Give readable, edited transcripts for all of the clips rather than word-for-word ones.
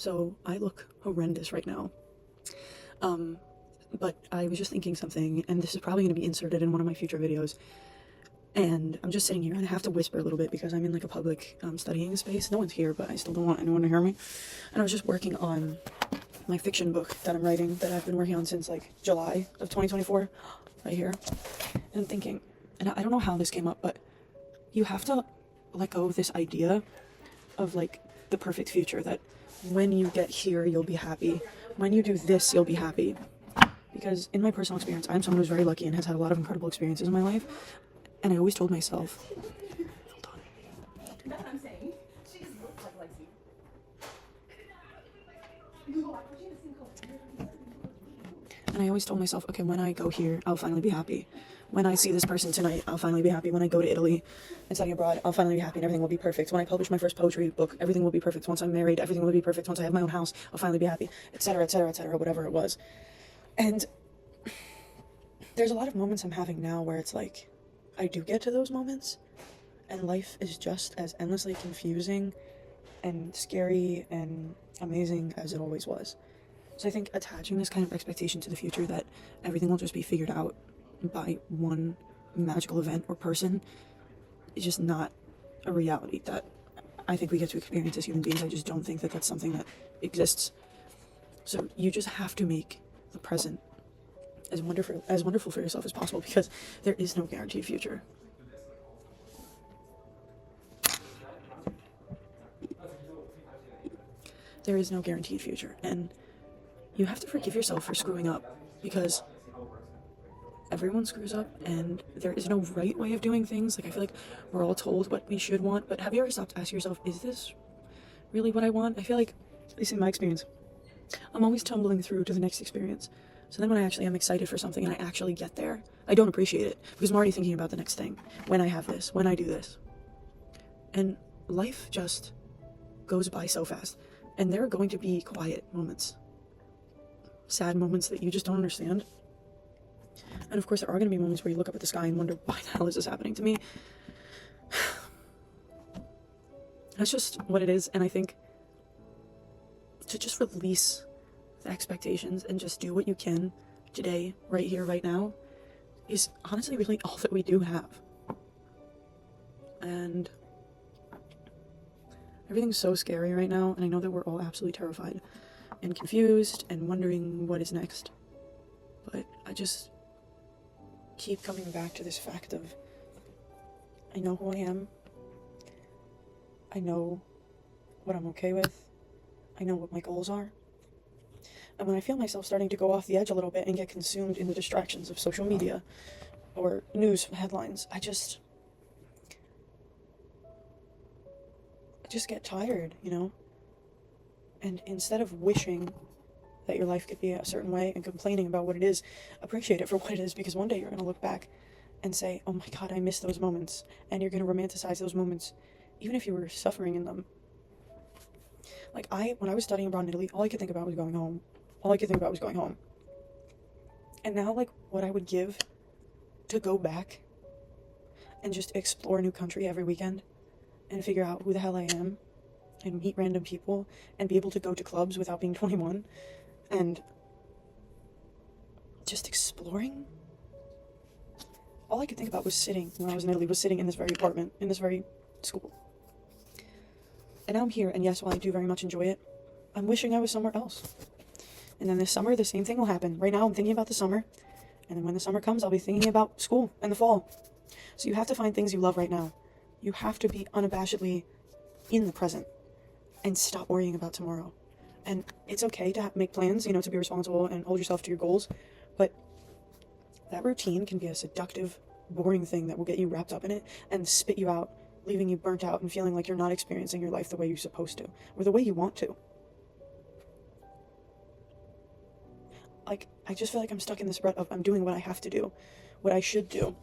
So I look horrendous right now. But I was just thinking something, and this is probably going to be inserted in one of my future videos. And I'm just sitting here, and I have to whisper a little bit because I'm in like a public studying space. No one's here, but I still don't want anyone to hear me. And I was just working on my fiction book that I'm writing, that I've been working on since like July of 2024, right here. And I'm thinking, and I don't know how this came up, but you have to let go of this idea of like the perfect future, that when you get here, you'll be happy. When you do this, you'll be happy. Because in my personal experience, I'm someone who's very lucky and has had a lot of incredible experiences in my life. And I always told myself, hold on. That's what I'm saying. She just looks like Lexi. And I always told myself, okay, when I go here, I'll finally be happy. When I see this person tonight, I'll finally be happy. When I go to Italy and study abroad, I'll finally be happy and everything will be perfect. When I publish my first poetry book, everything will be perfect. Once I'm married, everything will be perfect. Once I have my own house, I'll finally be happy, etc., etc., etc., whatever it was. And there's a lot of moments I'm having now where it's like, I do get to those moments, and life is just as endlessly confusing and scary and amazing as it always was. So I think attaching this kind of expectation to the future, that everything will just be figured out by one magical event or person, is just not a reality that I think we get to experience as human beings. I just don't think that that's something that exists. So you just have to make the present as wonderful for yourself as possible, because there is no guaranteed future. There is no guaranteed future, and you have to forgive yourself for screwing up, because everyone screws up, and there is no right way of doing things. Like, I feel like we're all told what we should want, but have you ever stopped to ask yourself, is this really what I want? I feel like, at least in my experience, I'm always tumbling through to the next experience. So then when I actually am excited for something and I actually get there, I don't appreciate it, because I'm already thinking about the next thing. When I have this, when I do this. And life just goes by so fast. And there are going to be quiet moments. Sad moments that you just don't understand. And of course there are going to be moments where you look up at the sky and wonder, why the hell is this happening to me? That's just what it is. And I think to just release the expectations and just do what you can today, right here, right now, is honestly really all that we do have. And everything's so scary right now, and I know that we're all absolutely terrified and confused and wondering what is next. But I just keep coming back to this fact of, I know who I am. I know what I'm okay with. I know what my goals are. And when I feel myself starting to go off the edge a little bit and get consumed in the distractions of social media or news headlines, I just get tired, you know? And instead of wishing that your life could be a certain way and complaining about what it is, appreciate it for what it is, because one day you're going to look back and say, oh my God, I miss those moments. And you're going to romanticize those moments, even if you were suffering in them. Like, when I was studying abroad in Italy, all I could think about was going home. And now, like, what I would give to go back and just explore a new country every weekend and figure out who the hell I am and meet random people and be able to go to clubs without being 21 and just exploring. All I could think about was sitting, when I was in Italy, was sitting in this very apartment, in this very school. And now I'm here, and yes, while I do very much enjoy it, I'm wishing I was somewhere else. And then this summer, the same thing will happen. Right now, I'm thinking about the summer, and then when the summer comes, I'll be thinking about school and the fall. So you have to find things you love right now. You have to be unabashedly in the present and stop worrying about tomorrow. And it's okay to make plans, you know, to be responsible and hold yourself to your goals, but that routine can be a seductive, boring thing that will get you wrapped up in it and spit you out, leaving you burnt out and feeling like you're not experiencing your life the way you're supposed to, or the way you want to. Like, I just feel like I'm stuck in this rut of I'm doing what I have to do, what I should do,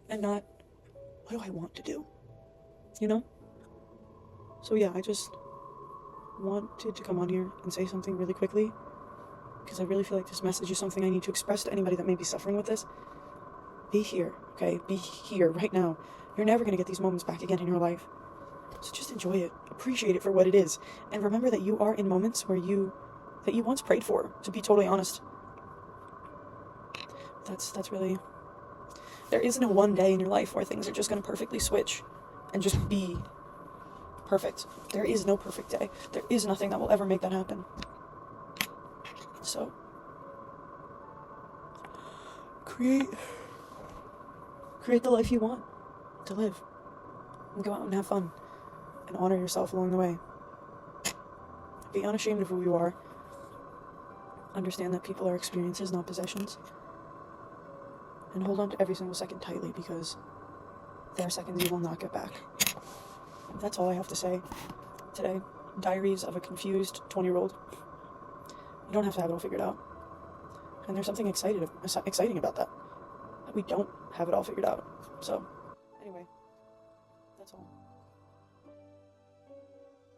and not what do I want to do, you know? So yeah, I just wanted to come on here and say something really quickly, because I really feel like this message is something I need to express to anybody that may be suffering with this. Be here, okay? Be here right now. You're never going to get these moments back again in your life. So just enjoy it, appreciate it for what it is, and remember that you are in moments where that you once prayed for, to be totally honest. That's really, there isn't a one day in your life where things are just going to perfectly switch and just be perfect. There is no perfect day. There is nothing that will ever make that happen. So, create the life you want to live. And go out and have fun. And honor yourself along the way. Be unashamed of who you are. Understand that people are experiences, not possessions. And hold on to every single second tightly, because there are seconds you will not get back. That's all I have to say today. Diaries of a confused 20-year-old. You don't have to have it all figured out. And there's something exciting about that. That we don't have it all figured out. So, anyway, that's all.